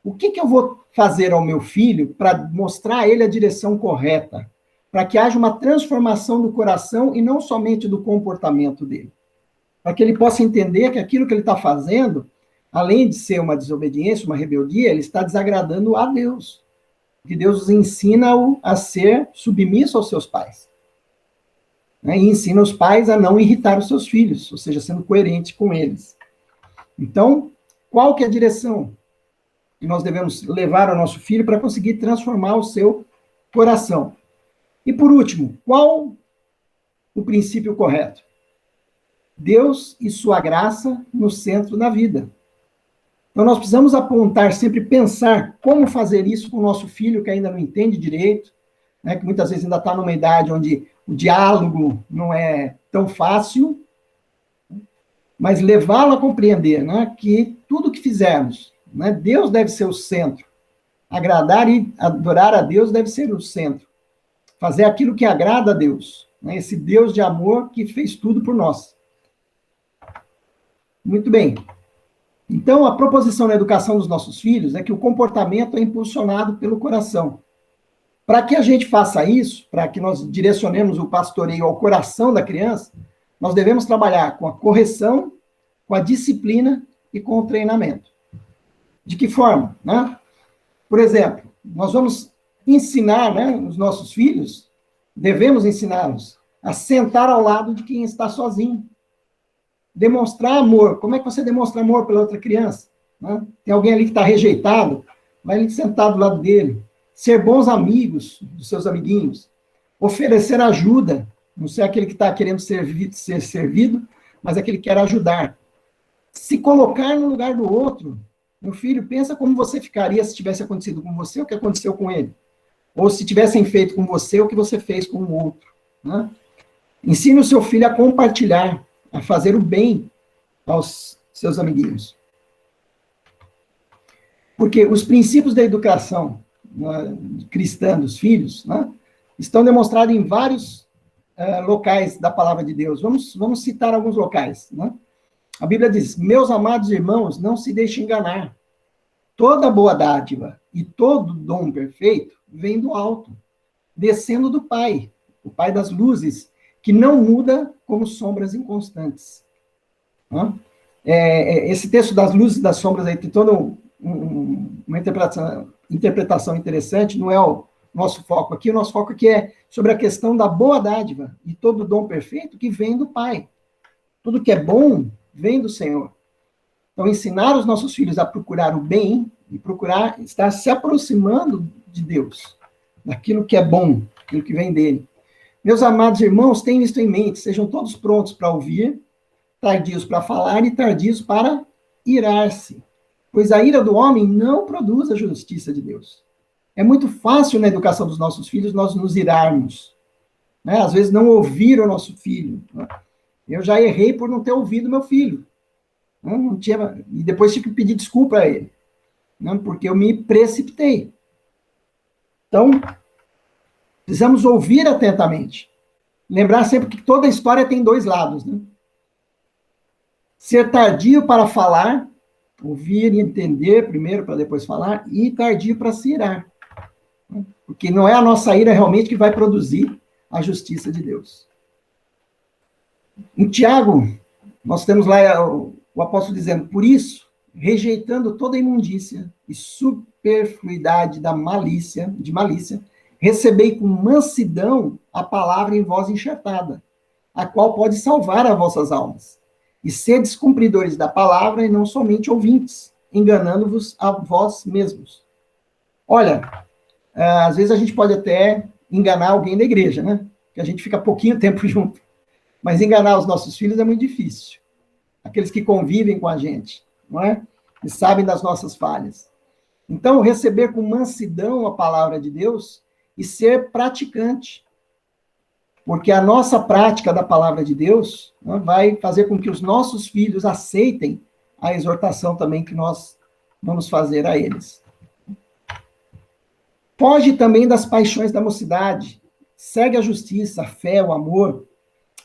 O que eu vou fazer ao meu filho para mostrar a ele a direção correta? Para que haja uma transformação do coração e não somente do comportamento dele. Para que ele possa entender que aquilo que ele está fazendo, além de ser uma desobediência, uma rebeldia, ele está desagradando a Deus. Que Deus os ensina a ser submisso aos seus pais. Né? E ensina os pais a não irritar os seus filhos, ou seja, sendo coerente com eles. Então, qual que é a direção que nós devemos levar ao nosso filho para conseguir transformar o seu coração? E por último, qual o princípio correto? Deus e sua graça no centro da vida. Então, nós precisamos apontar, sempre pensar como fazer isso com o nosso filho, que ainda não entende direito, né, que muitas vezes ainda está numa idade onde o diálogo não é tão fácil, mas levá-lo a compreender, né, que tudo que fizermos, né, Deus deve ser o centro. Agradar e adorar a Deus deve ser o centro. Fazer aquilo que agrada a Deus, né, esse Deus de amor que fez tudo por nós. Muito bem. Então, a proposição na educação dos nossos filhos é que o comportamento é impulsionado pelo coração. Para que a gente faça isso, para que nós direcionemos o pastoreio ao coração da criança, nós devemos trabalhar com a correção, com a disciplina e com o treinamento. De que forma? Né? Por exemplo, nós vamos ensinar, né, os nossos filhos, devemos ensiná-los a sentar ao lado de quem está sozinho. Demonstrar amor. Como é que você demonstra amor pela outra criança? Né? Tem alguém ali que está rejeitado, vai ali sentar do lado dele. Ser bons amigos dos seus amiguinhos. Oferecer ajuda. Não ser aquele que está querendo ser servido, mas aquele que quer ajudar. Se colocar no lugar do outro. Meu filho, pensa como você ficaria se tivesse acontecido com você o que aconteceu com ele. Ou se tivessem feito com você o que você fez com o outro. Né? Ensine o seu filho a compartilhar, a fazer o bem aos seus amiguinhos. Porque os princípios da educação, né, cristã dos filhos, né, estão demonstrados em vários locais da palavra de Deus. Vamos citar alguns locais. Né? A Bíblia diz, meus amados irmãos, não se deixem enganar. Toda boa dádiva e todo dom perfeito vem do alto, descendo do Pai, o Pai das luzes, que não muda como sombras inconstantes. Esse texto das luzes e das sombras aí tem toda uma interpretação interessante, não é o nosso foco aqui. O nosso foco aqui é sobre a questão da boa dádiva e todo dom perfeito que vem do Pai. Tudo que é bom vem do Senhor. Então, ensinar os nossos filhos a procurar o bem e procurar estar se aproximando de Deus, daquilo que é bom, aquilo que vem dele. Meus amados irmãos, tenham isto em mente, sejam todos prontos para ouvir, tardios para falar e tardios para irar-se. Pois a ira do homem não produz a justiça de Deus. É muito fácil na educação dos nossos filhos nós nos irarmos. Né? Às vezes não ouvir o nosso filho. Né? Eu já errei por não ter ouvido meu filho. Né? Não tinha, e depois tive que pedir desculpa a ele. Né? Porque eu me precipitei. Então, precisamos ouvir atentamente. Lembrar sempre que toda história tem dois lados. Né? Ser tardio para falar, ouvir e entender primeiro para depois falar, e tardio para se irar. Porque não é a nossa ira realmente que vai produzir a justiça de Deus. Em Tiago, nós temos lá o apóstolo dizendo, por isso, rejeitando toda imundícia e superfluidade de malícia, recebei com mansidão a palavra em vós enxertada, a qual pode salvar as vossas almas. E sedes cumpridores da palavra e não somente ouvintes, enganando-vos a vós mesmos. Olha, às vezes a gente pode até enganar alguém da igreja, né? Que a gente fica pouquinho tempo junto. Mas enganar os nossos filhos é muito difícil. Aqueles que convivem com a gente, não é? E sabem das nossas falhas. Então, receber com mansidão a palavra de Deus e ser praticante. Porque a nossa prática da palavra de Deus, né, vai fazer com que os nossos filhos aceitem a exortação também que nós vamos fazer a eles. Foge também das paixões da mocidade. Segue a justiça, a fé, o amor,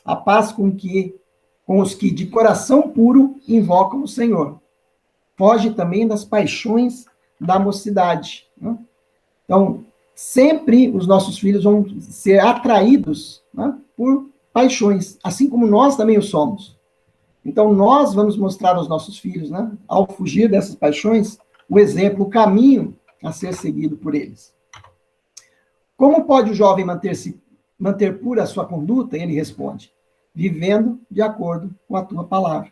a paz com os que de coração puro invocam o Senhor. Foge também das paixões da mocidade. Né? Então, sempre os nossos filhos vão ser atraídos, né, por paixões, assim como nós também o somos. Então, nós vamos mostrar aos nossos filhos, né, ao fugir dessas paixões, o exemplo, o caminho a ser seguido por eles. Como pode o jovem manter pura a sua conduta? Ele responde, vivendo de acordo com a tua palavra.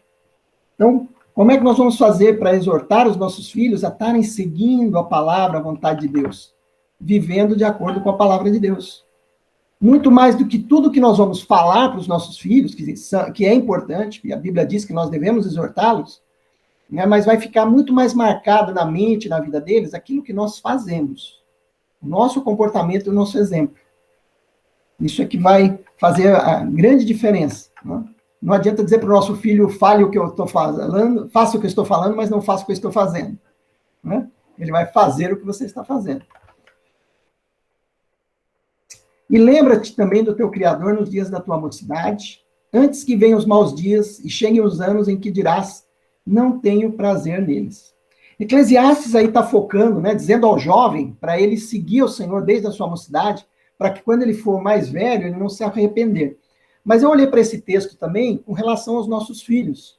Então, como é que nós vamos fazer para exortar os nossos filhos a estarem seguindo a palavra, a vontade de Deus? Vivendo de acordo com a palavra de Deus. Muito mais do que tudo que nós vamos falar para os nossos filhos, que é importante, e a Bíblia diz que nós devemos exortá-los, né, mas vai ficar muito mais marcado na mente, na vida deles, aquilo que nós fazemos. O nosso comportamento e o nosso exemplo. Isso é que vai fazer a grande diferença. Né? Não adianta dizer para o nosso filho, fale o que eu estou falando, faça o que eu estou falando, mas não faça o que eu estou fazendo. Né? Ele vai fazer o que você está fazendo. E lembra-te também do teu Criador nos dias da tua mocidade, antes que venham os maus dias e cheguem os anos em que dirás, não tenho prazer neles. Eclesiastes aí está focando, né, dizendo ao jovem, para ele seguir o Senhor desde a sua mocidade, para que quando ele for mais velho, ele não se arrepender. Mas eu olhei para esse texto também com relação aos nossos filhos.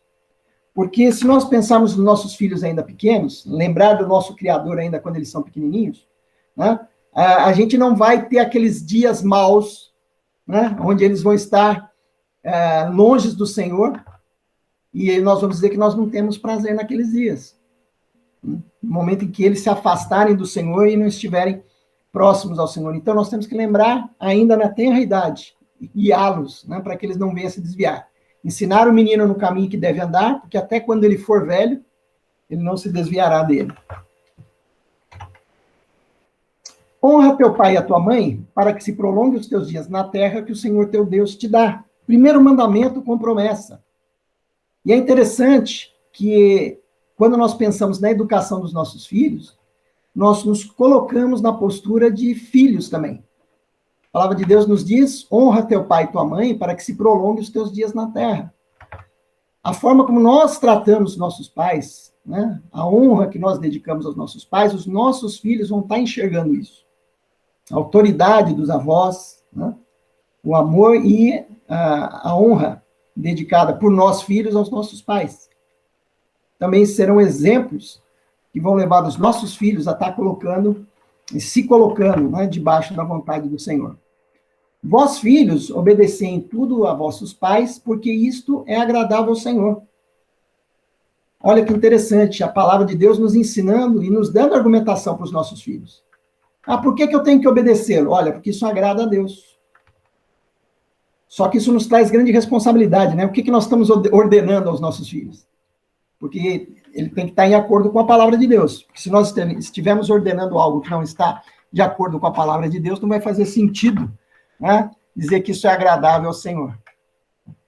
Porque se nós pensarmos nos nossos filhos ainda pequenos, lembrar do nosso Criador ainda quando eles são pequenininhos, né, a gente não vai ter aqueles dias maus, né, onde eles vão estar longe do Senhor, e nós vamos dizer que nós não temos prazer naqueles dias. No momento em que eles se afastarem do Senhor e não estiverem próximos ao Senhor. Então, nós temos que lembrar, ainda na tenra idade, guiá-los, né, para que eles não venham a se desviar. Ensinar o menino no caminho que deve andar, porque até quando ele for velho, ele não se desviará dele. Honra teu pai e a tua mãe, para que se prolongue os teus dias na terra que o Senhor teu Deus te dá. Primeiro mandamento com promessa. E é interessante que, quando nós pensamos na educação dos nossos filhos, nós nos colocamos na postura de filhos também. A palavra de Deus nos diz, honra teu pai e tua mãe, para que se prolongue os teus dias na terra. A forma como nós tratamos nossos pais, né, a honra que nós dedicamos aos nossos pais, os nossos filhos vão estar enxergando isso. A autoridade dos avós, né, o amor e a honra dedicada por nós filhos aos nossos pais. Também serão exemplos que vão levar os nossos filhos a estar se colocando, né, debaixo da vontade do Senhor. Vós, filhos, obedecei em tudo a vossos pais, porque isto é agradável ao Senhor. Olha que interessante, a palavra de Deus nos ensinando e nos dando argumentação para os nossos filhos. Por que eu tenho que obedecê-lo? Olha, porque isso agrada a Deus. Só que isso nos traz grande responsabilidade, né? O que nós estamos ordenando aos nossos filhos? Porque ele tem que estar em acordo com a palavra de Deus. Porque se nós estivermos ordenando algo que não está de acordo com a palavra de Deus, não vai fazer sentido, né, dizer que isso é agradável ao Senhor.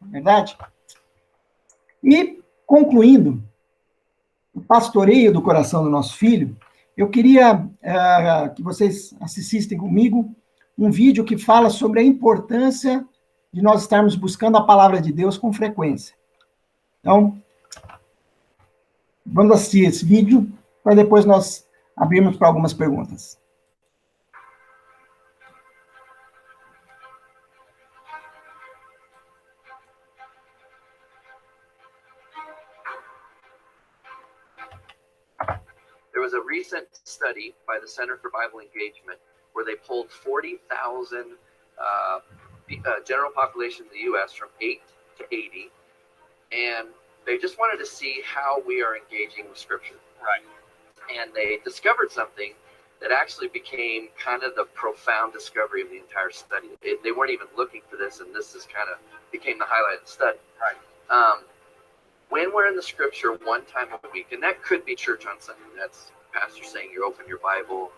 Não é verdade? E, concluindo, o pastoreio do coração do nosso filho, eu queria que vocês assistissem comigo um vídeo que fala sobre a importância de nós estarmos buscando a palavra de Deus com frequência. Então, vamos assistir esse vídeo, para depois nós abrirmos para algumas perguntas.
There was a recent study by the Center for Bible Engagement where they pulled 40,000 general population in the U.S. from 8 to 80, and they just wanted to see how we are engaging with Scripture.
Right.
And they discovered something that actually became kind of the profound discovery of the entire study. They weren't even looking for this, and this is kind of became the highlight of the study.
Right.
When we're in the Scripture one time a week, and that could be church on Sunday, that's pastor saying you open your Bible,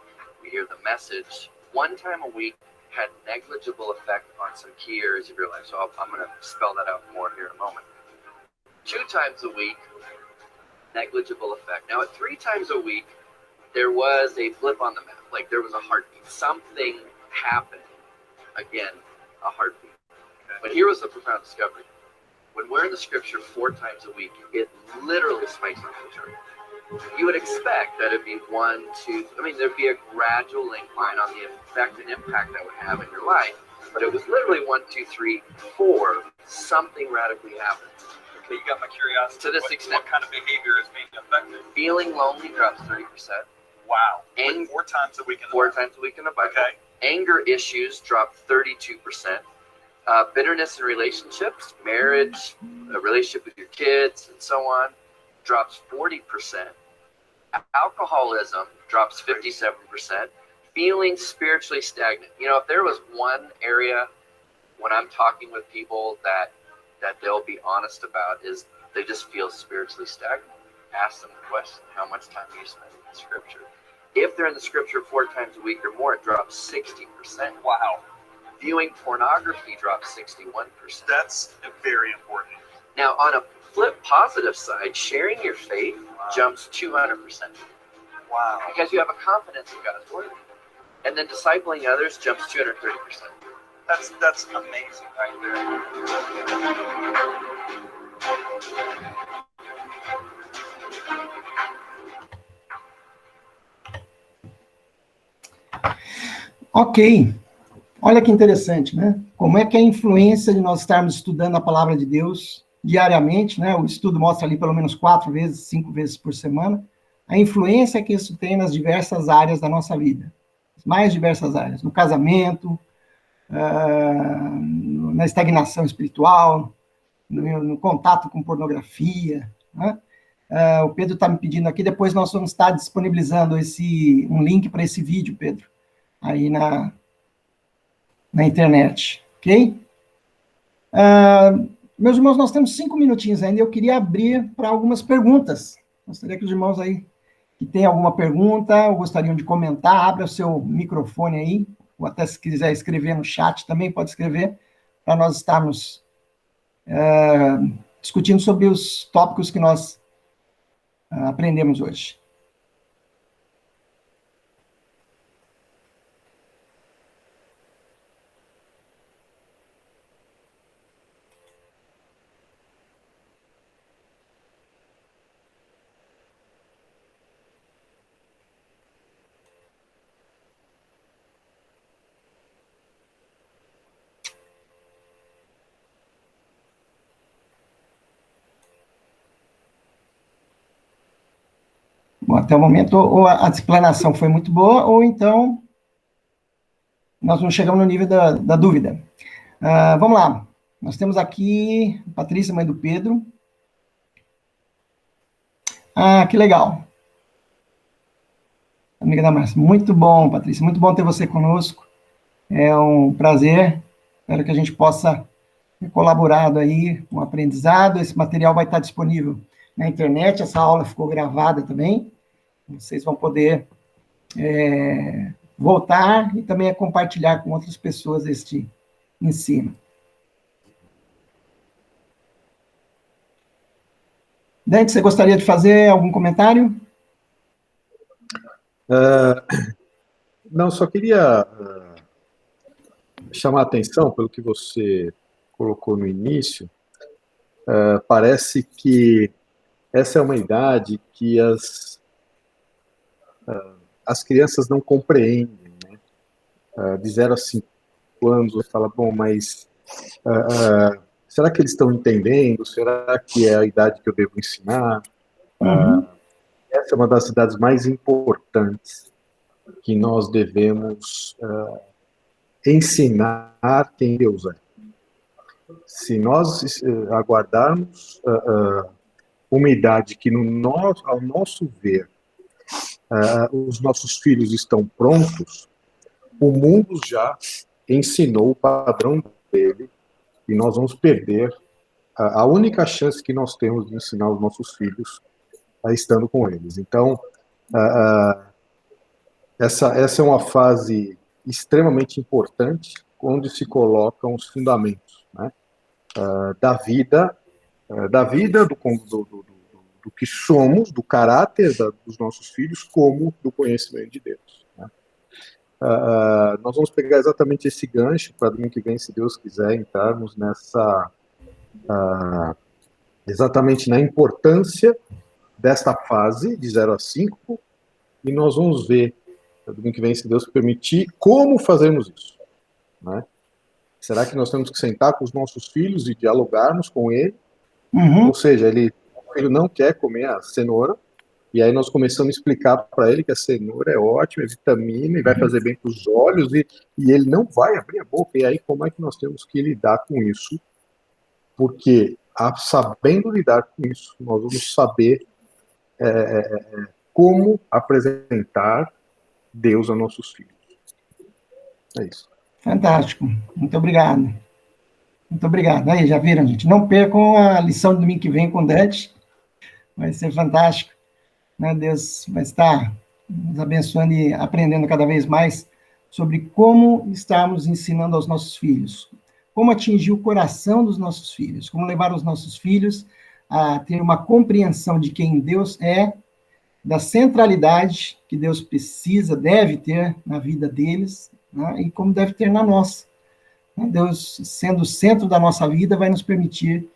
we hear the message, one time a week had negligible effect on some key areas of your life. So I'm going to spell that out more here in a moment. 2 times a week, negligible effect. Now at 3 times a week, there was a blip on the map, like there was a heartbeat. Something happened. Again, a heartbeat. Okay. But here was the profound discovery. When we're in the Scripture 4 times a week, it literally spikes on the chart. You would expect that it'd be 1, 2, there'd be a gradual incline on the effect and impact that would have in your life, but it was literally 1, 2, 3, 4, something radically happened.
Okay, you got my curiosity.
To this extent.
What kind of behavior is being affected?
Feeling lonely drops 30%.
Wow. 4 times a week in the
4 times a week in the Bible.
Okay.
Anger issues drop 32%. Bitterness in relationships, marriage, a relationship with your kids, and so on, drops 40%. Alcoholism drops 57%. Feeling spiritually stagnant. If there was one area when I'm talking with people that they'll be honest about is they just feel spiritually stagnant. Ask them the question, how much time do you spend in the Scripture? If they're in the Scripture 4 times a week or more, it drops 60%.
Wow.
Viewing pornography drops 61%.
That's very important.
Now, on a flip positive side, sharing your faith jumps 200%.
Wow.
Because you have a confidence in God's Word. And then discipling others jumps 230%.
That's amazing right
there. Ok. Olha que interessante, né? Como é que a influência de nós estarmos estudando a palavra de Deus diariamente, né? O estudo mostra ali pelo menos 4 vezes, 5 vezes por semana, a influência que isso tem nas diversas áreas da nossa vida. As mais diversas áreas. No casamento, na estagnação espiritual, no contato com pornografia, né? O Pedro está me pedindo aqui, depois nós vamos estar disponibilizando um link para esse vídeo, Pedro, aí na internet, ok? Meus irmãos, nós temos 5 minutinhos ainda, eu queria abrir para algumas perguntas. Gostaria que os irmãos aí, que têm alguma pergunta, ou gostariam de comentar, abra o seu microfone aí, ou até se quiser escrever no chat, também pode escrever, para nós estarmos discutindo sobre os tópicos que nós aprendemos hoje. Bom, até o momento, ou a explanação foi muito boa, ou então nós não chegamos no nível da dúvida. Vamos lá. Nós temos aqui a Patrícia, mãe do Pedro. Que legal. Amiga da Márcia. Muito bom, Patrícia. Muito bom ter você conosco. É um prazer. Espero que a gente possa ter colaborado aí com o aprendizado. Esse material vai estar disponível na internet. Essa aula ficou gravada também. Vocês vão poder voltar e também compartilhar com outras pessoas este ensino. Dante, você gostaria de fazer algum comentário?
Não, só queria chamar a atenção pelo que você colocou no início. Parece que essa é uma idade que as crianças não compreendem, né? De 0 a 5 anos, você fala, bom, mas será que eles estão entendendo? Será que é a idade que eu devo ensinar? essa é uma das cidades mais importantes que nós devemos ensinar quem Deus é. Se nós aguardarmos uma idade que, ao nosso ver, os nossos filhos estão prontos, o mundo já ensinou o padrão dele e nós vamos perder a única chance que nós temos de ensinar os nossos filhos estando com eles. Então, essa é uma fase extremamente importante, onde se colocam os fundamentos, né, da vida, do que somos, do caráter dos nossos filhos, como do conhecimento de Deus. Né. Nós vamos pegar exatamente esse gancho para domingo que vem, se Deus quiser, entrarmos exatamente na importância desta fase de 0 a 5, e nós vamos ver, domingo que vem, se Deus permitir, como fazermos isso. Né? Será que nós temos que sentar com os nossos filhos e dialogarmos com ele? Ou seja, o filho não quer comer a cenoura, e aí nós começamos a explicar para ele que a cenoura é ótima, é vitamina, e vai fazer bem para os olhos, e ele não vai abrir a boca. E aí como é que nós temos que lidar com isso? Porque, sabendo lidar com isso, nós vamos saber como apresentar Deus a nossos filhos. É isso.
Fantástico. Muito obrigado. Muito obrigado. Aí, já viram, gente? Não percam a lição do domingo que vem com o Dante. Vai ser fantástico. Né? Deus vai estar nos abençoando e aprendendo cada vez mais sobre como estarmos ensinando aos nossos filhos, como atingir o coração dos nossos filhos, como levar os nossos filhos a ter uma compreensão de quem Deus é, da centralidade que Deus precisa, deve ter na vida deles, né, e como deve ter na nossa. Deus, sendo o centro da nossa vida, vai nos permitir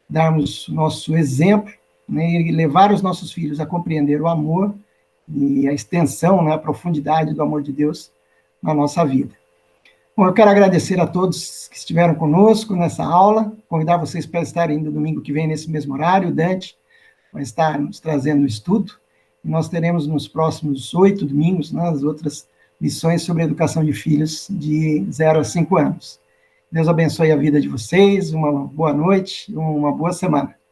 darmos nosso exemplo, né, e levar os nossos filhos a compreender o amor e a extensão, né, a profundidade do amor de Deus na nossa vida. Bom, eu quero agradecer a todos que estiveram conosco nessa aula, convidar vocês para estarem no domingo que vem, nesse mesmo horário. O Dante vai estar nos trazendo o estudo, e nós teremos nos próximos 8 domingos, né, as outras lições sobre a educação de filhos de 0 a 5 anos. Deus abençoe a vida de vocês, uma boa noite, uma boa semana.